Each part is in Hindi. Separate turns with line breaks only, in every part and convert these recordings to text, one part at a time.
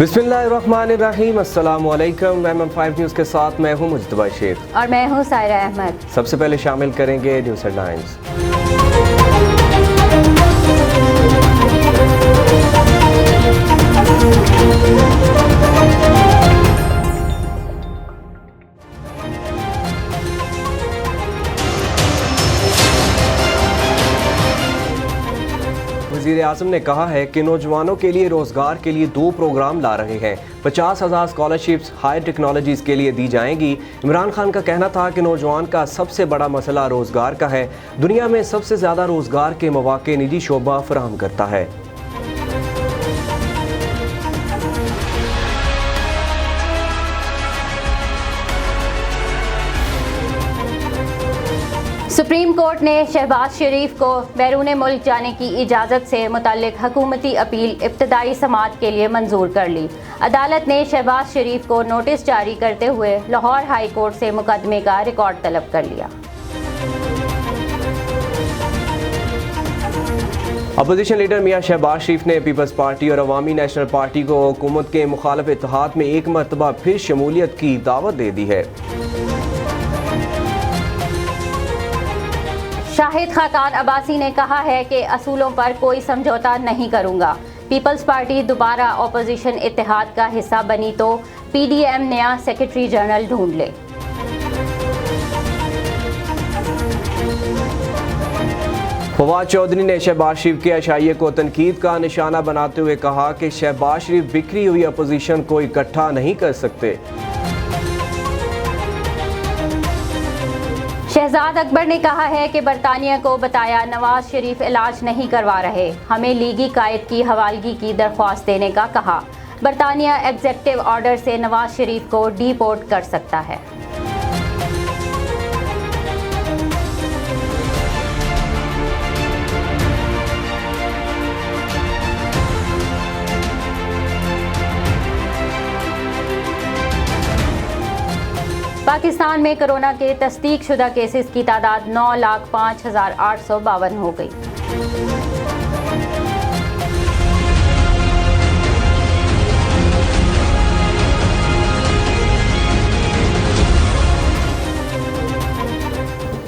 बिस्मिल्लाहिर्रहमानिर्रहीम, अस्सलाम वालेकुम। MM5 न्यूज़ के साथ मैं हूँ मुज्तबा शेख
और मैं हूँ सायरा अहमद।
सबसे पहले शामिल करेंगे न्यूज़ हेडलाइंस। वज़ीर-ए-आज़म ने कहा है कि नौजवानों के लिए रोज़गार के लिए 2 प्रोग्राम ला रहे हैं। 50,000 स्कॉलरशिप्स हायर टेक्नोलॉजीज़ के लिए दी जाएंगी। इमरान खान का कहना था कि नौजवान का सबसे बड़ा मसला रोज़गार का है। दुनिया में सबसे ज़्यादा रोज़गार के मौक़े निजी शोबा फराहम करता है।
सुप्रीम कोर्ट ने शहबाज शरीफ को बैरून मुल्क जाने की इजाज़त से मुताल्लिक हुकूमती अपील इब्तदाई समाअत के लिए मंजूर कर ली। अदालत ने शहबाज शरीफ को नोटिस जारी करते हुए लाहौर हाई कोर्ट से मुकदमे का रिकॉर्ड तलब कर लिया।
अपोजिशन लीडर मियां शहबाज शरीफ ने पीपल्स पार्टी और अवामी नेशनल पार्टी को हुकूमत के मुखालिफ इत्तेहाद में एक मरतबा फिर शमूलियत की दावत दे दी है।
शाहिद खाकान अब्बासी ने कहा है कि असूलों पर कोई समझौता नहीं करूंगा। पीपल्स पार्टी दोबारा अपोजिशन इत्तेहाद का हिस्सा बनी तो PDM नया सेक्रेटरी जनरल ढूंढ ले।
फवाद चौधरी ने शहबाज शरीफ के अशाइये को तनकीद का निशाना बनाते हुए कहा कि शहबाज शरीफ बिखरी हुई अपोजिशन को इकट्ठा नहीं कर सकते।
शहजाद अकबर ने कहा है कि बरतानिया को बताया नवाज शरीफ इलाज नहीं करवा रहे, हमें लीगी कायद की हवालगी की दरख्वास्त देने का कहा। बरतानिया एग्जेक्टिव ऑर्डर से नवाज शरीफ को डिपोर्ट कर सकता है। पाकिस्तान में कोरोना के तस्दीक शुदा केसेस की तादाद 9,05,852 हो गई।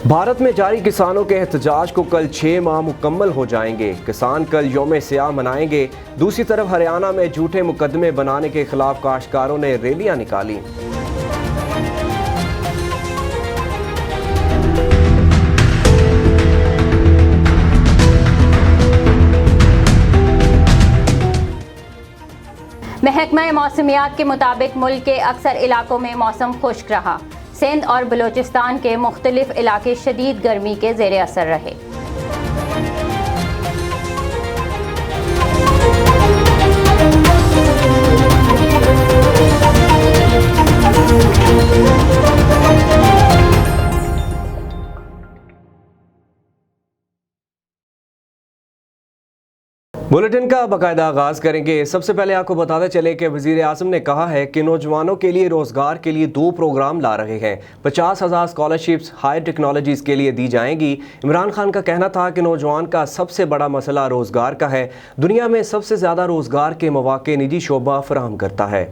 भारत में जारी किसानों के एहतजाज को कल 6 माह मुकम्मल हो जाएंगे। किसान कल यौम सियाह मनाएंगे। दूसरी तरफ हरियाणा में झूठे मुकदमे बनाने के खिलाफ काश्तकारों ने रैलियां निकाली।
महकमा मौसमियात के मुताबिक मुल्क के अक्सर इलाकों में मौसम खुश्क रहा। सिंध और बलूचिस्तान के मुख्तलिफ इलाके शदीद गर्मी के ज़ेरे असर रहे।
बुलेटिन का बाकायदा आगाज़ करेंगे। सबसे पहले आपको बताते चले कि वज़ीर-ए-आज़म ने कहा है कि नौजवानों के लिए रोज़गार के लिए 2 प्रोग्राम ला रहे हैं। 50,000 स्कॉलरशिप्स हायर टेक्नोलॉजीज़ के लिए दी जाएंगी। इमरान खान का कहना था कि नौजवान का सबसे बड़ा मसला रोज़गार का है। दुनिया में सबसे ज़्यादा रोज़गार के मौक़े निजी शोबा फराहम करता है।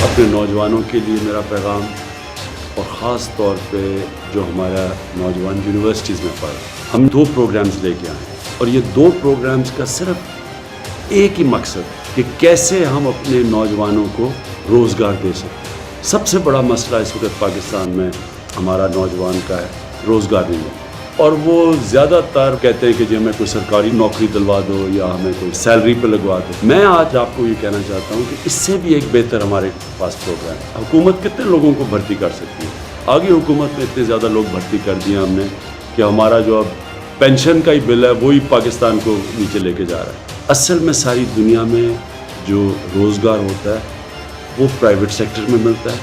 अपने नौजवानों के लिए मेरा पैगाम, और ख़ास तौर पे जो हमारा नौजवान यूनिवर्सिटीज़ में पढ़, हम 2 प्रोग्राम्स लेके आए हैं और ये 2 प्रोग्राम्स का सिर्फ एक ही मकसद कि कैसे हम अपने नौजवानों को रोज़गार दे सकते। सबसे बड़ा मसला इस वक्त पाकिस्तान में हमारा नौजवान का है, रोज़गार नहीं है। और वो ज़्यादातर कहते हैं कि जी हमें कोई सरकारी नौकरी दिलवा दो या हमें कोई सैलरी पे लगवा दो। मैं आज आपको ये कहना चाहता हूँ कि इससे भी एक बेहतर हमारे पास प्रोग्राम है। हुकूमत कितने लोगों को भर्ती कर सकती है? आगे हुकूमत में इतने ज़्यादा लोग भर्ती कर दिए हमने कि हमारा जो अब पेंशन का ही बिल है वही पाकिस्तान को नीचे लेके जा रहा है। असल में सारी दुनिया में जो रोज़गार होता है वो प्राइवेट सेक्टर में मिलता है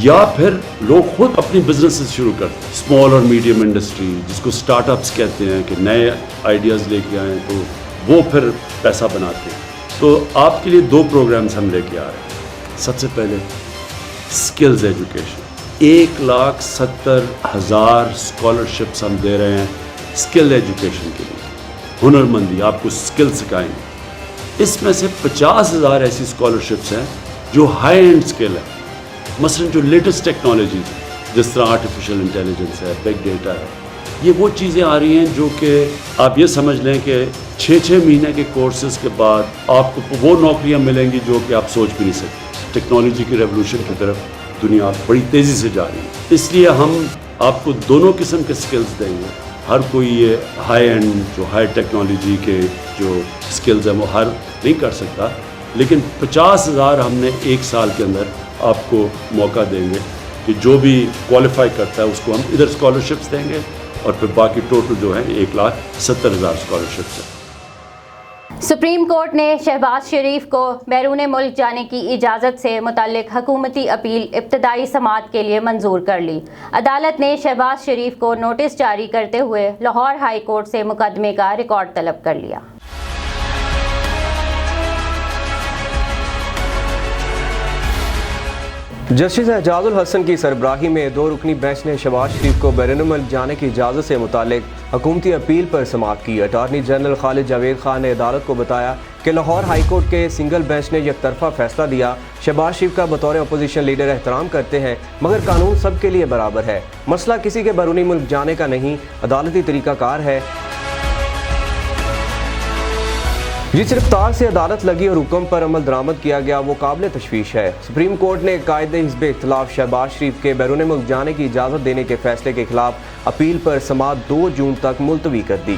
या फिर लोग खुद अपनी बिजनेसेस शुरू करते हैं। स्मॉल और मीडियम इंडस्ट्री जिसको स्टार्टअप्स कहते हैं कि नए आइडियाज़ लेके आएँ तो वो फिर पैसा बनाते हैं। तो आपके लिए 2 प्रोग्राम्स हम लेके आ रहे हैं। सबसे पहले स्किल्स एजुकेशन, 1,70,000 स्कॉलरशिप्स हम दे रहे हैं स्किल एजुकेशन के लिए। हुनरमंदी, आपको स्किल सिखाएंगे। इसमें से 50,000 ऐसी स्कॉलरशिप्स हैं जो हाई एंड स्किल है, मसलन जो लेटेस्ट टेक्नोलॉजी जिस तरह आर्टिफिशियल इंटेलिजेंस है, बिग डेटा है, ये वो चीज़ें आ रही हैं जो कि आप ये समझ लें कि 6-6 महीने के कोर्सेज के बाद आपको वो नौकरियां मिलेंगी जो कि आप सोच भी नहीं सकते। टेक्नोलॉजी की रेवोल्यूशन की तरफ दुनिया बड़ी तेज़ी से जा रही है, इसलिए हम आपको दोनों किस्म के स्किल्स देंगे। हर कोई ये हाई एंड जो हाई टेक्नोलॉजी के जो स्किल्स हैं वो हर नहीं कर सकता, लेकिन 50,000 हमने एक साल के अंदर आपको मौका देंगे कि जो भी क्वालिफाई करता है उसको हम इधर स्कॉलरशिप्स देंगे और फिर बाकी टोटल जो है 1,70,000 स्कॉलरशिप्स हैं।
सुप्रीम कोर्ट ने शहबाज शरीफ को बैरून मुल्क जाने की इजाज़त से मुताल्लिक हुकूमती अपील इब्तदाई समाअत के लिए मंजूर कर ली। अदालत ने शहबाज शरीफ को नोटिस जारी करते हुए लाहौर हाई कोर्ट से मुकदमे का रिकॉर्ड तलब कर लिया।
जस्टिस एजाजुल हसन की सरबराही में 2 रुकनी बेंच ने शहबाज शरीफ को बैरून मुल्क जाने की इजाज़त से मुताल्लिक हुकूमती अपील पर समाअत की। अटारनी जनरल खालिद जावेद खान ने अदालत को बताया कि लाहौर हाई कोर्ट के सिंगल बेंच ने यकतरफा फैसला दिया। शहबाज शरीफ का बतौर अपोजिशन लीडर एहतराम करते हैं, मगर कानून सबके लिए बराबर है। मसला किसी के बैरूनी मुल्क जाने का नहीं, अदालती तरीक़ाकार है। जिस रफ्तार से अदालत लगी और हुक्म पर अमल दरामद किया गया वो काबिल तशवीश है। सुप्रीम कोर्ट ने कायदे हिज़्ब इख्तिलाफ शहबाज शरीफ के बैरून मुल्क जाने की इजाज़त देने के फैसले के खिलाफ अपील पर समाअत 2 जून तक मुलतवी कर दी।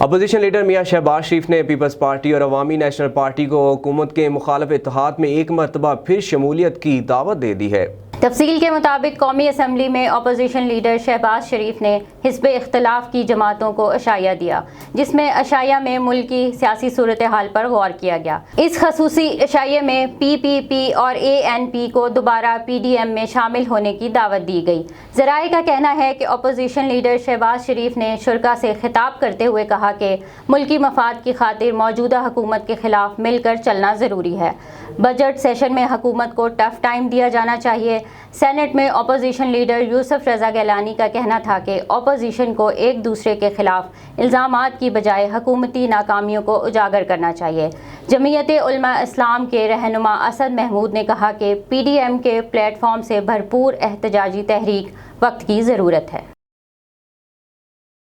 अपोजिशन लीडर मियां शहबाज शरीफ ने पीपल्स पार्टी और अवामी नेशनल पार्टी को हुकूमत के मुखालिफ इत्तेहाद में एक मरतबा फिर शमूलियत की दावत दे दी है।
तफसील के मुताबिक कौमी असम्बली में अपोजिशन लीडर शहबाज शरीफ ने हिज़्ब इख्तिलाफ की जमातों को अशाया दिया, जिसमें अशाया में मुल्क की सियासी सूरत हाल पर गौर किया गया। इस खसूसी अशाये में PPP और ANP को दोबारा PDM में शामिल होने की दावत दी गई। ज़राए का कहना है कि अपोजिशन लीडर शहबाज शरीफ ने शुरा से खिताब करते हुए कहा कि मुल्की मफाद की खातिर मौजूदा हुकूमत के खिलाफ मिलकर चलना ज़रूरी है। बजट सेशन में हुकूमत को टफ टाइम दिया जाना चाहिए। सेनेट में अपोजिशन लीडर यूसुफ रज़ा गिलानी का कहना था कि अपोजिशन को एक दूसरे के खिलाफ इल्ज़ामात की बजाय हुकूमती नाकामियों को उजागर करना चाहिए। जमीयत उलमा इस्लाम के रहनुमा असद महमूद ने कहा कि PDM के प्लेटफॉर्म से भरपूर एहतजाजी तहरीक वक्त की ज़रूरत है।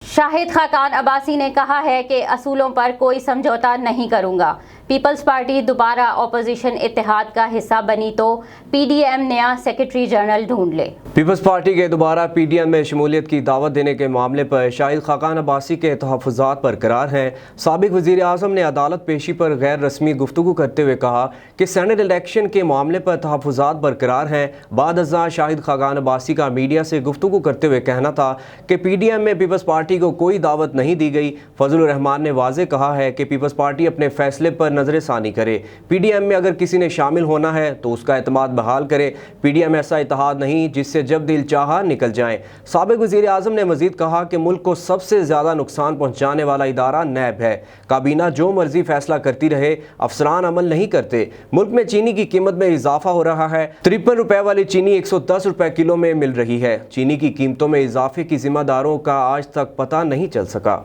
शाहिद खाकान अब्बासी ने कहा है कि असूलों पर कोई समझौता नहीं करूंगा। पीपल्स पार्टी दोबारा अपोजिशन इत्तेहाद का हिस्सा बनी तो PDM नया सेक्रेटरी जनरल ढूंढ ले।
पीपल्स पार्टी के दोबारा PDM में शमूलियत की दावत देने के मामले पर शाहिद खाकान अब्बासी के तहफ़्फ़ुज़ात बरकरार हैं। साबिक़ वज़ीर आज़म ने अदालत पेशी पर गैर रस्मी गुफ्तगू करते हुए कहा कि सेनेट इलेक्शन के मामले पर तहफ़्फ़ुज़ात बरकरार हैं। बाद अज़्ज़ा शाहिद खाकान अब्बासी का मीडिया से गुफ्तगू करते हुए कहना था कि PDM में पीपल्स पार्टी को कोई दावत नहीं दी गई। फजलुर रहमान ने वाज़े कहा है कि पीपल्स पार्टी अपने फैसले पर नजर सानी करे। PDM में अगर किसी ने शामिल होना है तो उसका एतमाद बहाल करे। PDM ऐसा इत्तेहाद नहीं जिससे जब दिल चाहा निकल जाए। साबिक़ वज़ीर आज़म ने मज़ीद कहा कि मुल्क को सबसे ज़्यादा नुकसान पहुँचाने वाला इदारा नैब है। काबीना जो मर्जी फैसला करती रहे, अफसरान अमल नहीं करते। मुल्क में चीनी की कीमत में इजाफा हो रहा है। 53 रुपए वाली चीनी 110 रुपए किलो में मिल रही है। चीनी की कीमतों में इजाफे की जिम्मेदारों का आज तक पता नहीं चल सका।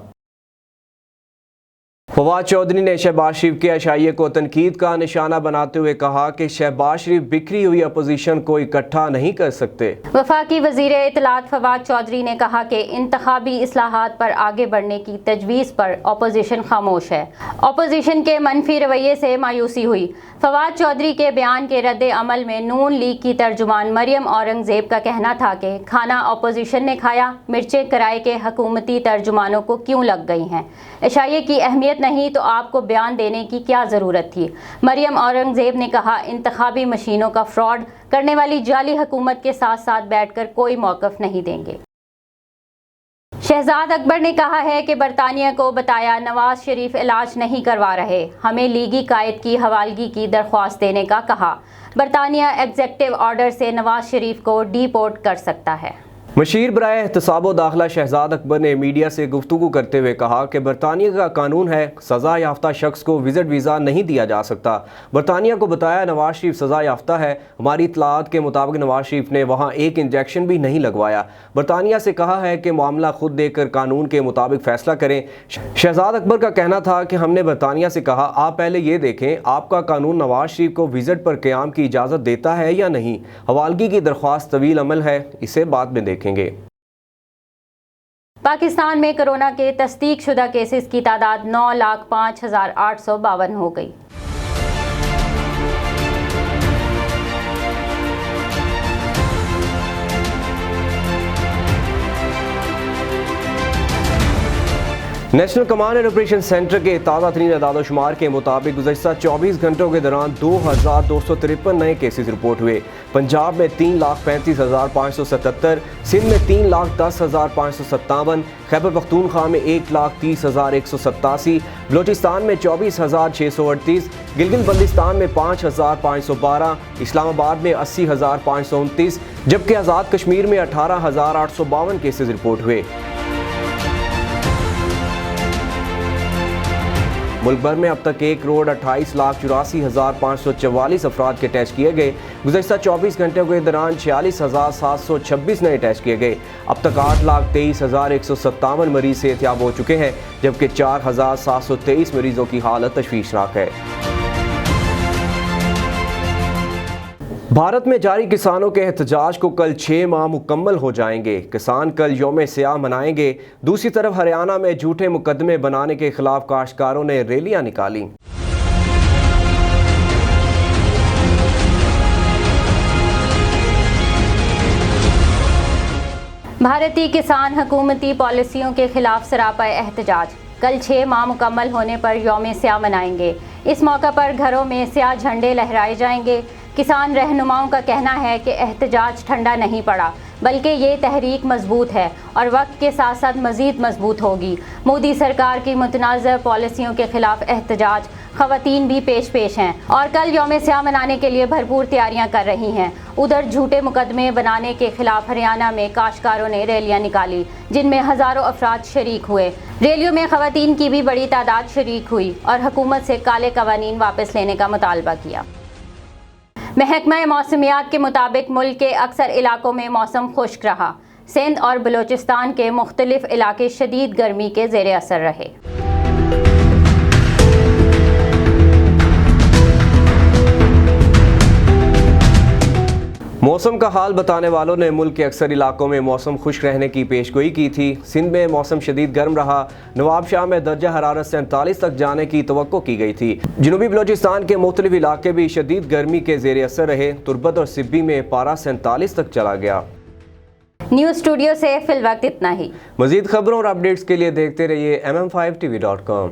फवाद चौधरी ने शहबाज शरीफ के अशाइये को तनकीद का निशाना बनाते हुए कहा कि शहबाज शरीफ बिखरी हुई अपोजिशन को इकट्ठा नहीं कर सकते।
वफाकी वज़ीर इत्तलात फवाद चौधरी ने कहा कि इंतखाबी इस्लाहात पर आगे बढ़ने की तजवीज़ पर अपोजिशन खामोश है। अपोजिशन के मनफी रवैये से मायूसी हुई। फवाद चौधरी के बयान के रद्द अमल में नून लीग की तर्जुमान मरियम औरंगज़ेब का कहना था कि खाना अपोजिशन ने खाया, मिर्चें किराए के हुकूमती तर्जुमानों को क्यों लग गई हैं। अशाइये की अहमियत नहीं तो आपको बयान देने की क्या ज़रूरत थी। मरियम औरंगज़ेब ने कहा, इंतखाबी मशीनों का फ्रॉड करने वाली जाली हुकूमत के साथ साथ बैठकर कोई मौक़िफ़ नहीं देंगे। शहजाद अकबर ने कहा है कि बरतानिया को बताया नवाज शरीफ इलाज नहीं करवा रहे, हमें लीगी कायद की हवालगी की दरख्वास्त देने का कहा। बरतानिया एग्जेक्टिव ऑर्डर से नवाज शरीफ को डिपोर्ट कर सकता है।
मशीर बराए एहतसाब दाखिला शहजाद अकबर ने मीडिया से गुफ्तगू करते हुए कहा कि बरतानिया का कानून है, सज़ा याफ्ता शख्स को विजिट वीज़ा नहीं दिया जा सकता। बरतानिया को बताया नवाज शरीफ सज़ा याफ्ता है। हमारी इतलात के मुताबिक नवाज शरीफ ने वहाँ एक इंजेक्शन भी नहीं लगवाया। बरतानिया से कहा है कि मामला खुद देखकर कानून के मुताबिक फैसला करें। शहजाद अकबर का कहना था कि हमने बरतानिया से कहा, आप पहले ये देखें आपका कानून नवाज शरीफ को विजिट पर क़याम की इजाज़त देता है या नहीं। हवालगी की दरख्वास्त तवील अमल है, इसे बाद में देखेंगे।
पाकिस्तान में कोरोना के तस्दीक शुदा केसेस की तादाद 9,05,852 हो गई।
National command and operation centre के ताज़ा तरीन अदाद-ओ-शुमार के मुताबिक गुज़श्ता 24 घंटों के दौरान 2,253 नए केसेस रिपोर्ट हुए। पंजाब में 3,35,577, सिंध में 3,10,557, खैबर पख्तूनख्वा में 1,30,187, बलोचिस्तान में 24,638, गिलगित बल्तिस्तान में 5,512, इस्लामाबाद में 80,529, जबकि आज़ाद कश्मीर में 18,852 केसेस रिपोर्ट हुए। मुल्क भर में अब तक 1,28,84,544 अफराद के टेस्ट किए गए। गुज़श्ता 24 घंटों के दौरान 46,726 नए टेस्ट किए गए। अब तक 8,23,157 मरीज सेहतयाब हो चुके हैं, जबकि 4,723 मरीजों की हालत तशवीशनाक है। भारत में जारी किसानों के एहतजाज को कल 6 माह मुकम्मल हो जाएंगे। किसान कल यौम स्याह मनाएंगे। दूसरी तरफ हरियाणा में झूठे मुकदमे बनाने के खिलाफ काश्तकारों ने रैलियां निकाली।
भारतीय किसान हुकूमती पॉलिसियों के खिलाफ सरापा एहतजाज। कल 6 माह मुकम्मल होने पर यौम स्याह मनाएंगे। इस मौका पर घरों में स्याह झंडे लहराए जाएंगे। किसान रहनुमाओं का कहना है कि एहतजाज ठंडा नहीं पड़ा, बल्कि ये तहरीक मजबूत है और वक्त के साथ साथ मज़ीद मजबूत होगी। मोदी सरकार की मुतनाज़ पॉलिसियों के खिलाफ एहतजाज ख़वातीन भी पेश हैं और कल यौम स्याह मनाने के लिए भरपूर तैयारियां कर रही हैं। उधर झूठे मुकदमे बनाने के खिलाफ हरियाणा में काश्तकारों ने रैलियां निकाली, जिनमें हज़ारों अफराद शरीक हुए। रैलियों में ख़वातीन की भी बड़ी तादाद शरीक हुई और हुकूमत से काले क़वानीन वापस लेने का मुतालबा किया। महकमा मौसमियात के मुताबिक मुल्क के अक्सर इलाकों में मौसम खुश्क रहा। सिंध और बलोचिस्तान के मुख्तलिफ इलाके शदीद गर्मी के ज़ेर असर रहे।
मौसम का हाल बताने वालों ने मुल्क के अक्सर इलाकों में मौसम खुश्क रहने की पेशगोई की थी। सिंध में मौसम शदीद गर्म रहा। नवाबशाह में दर्जा हरारत 47 तक जाने की तवक्को की गई थी। जनूबी बलोचिस्तान के मुख्तलिफ इलाके भी शदीद गर्मी के ज़ेर असर रहे। तुर्बत और सिब्बी में पारा 47 तक चला गया।
न्यूज़ स्टूडियो से फिलवक्त इतना ही।
मज़ीद खबरों और अपडेट्स के लिए देखते रहिए MM5TV.com।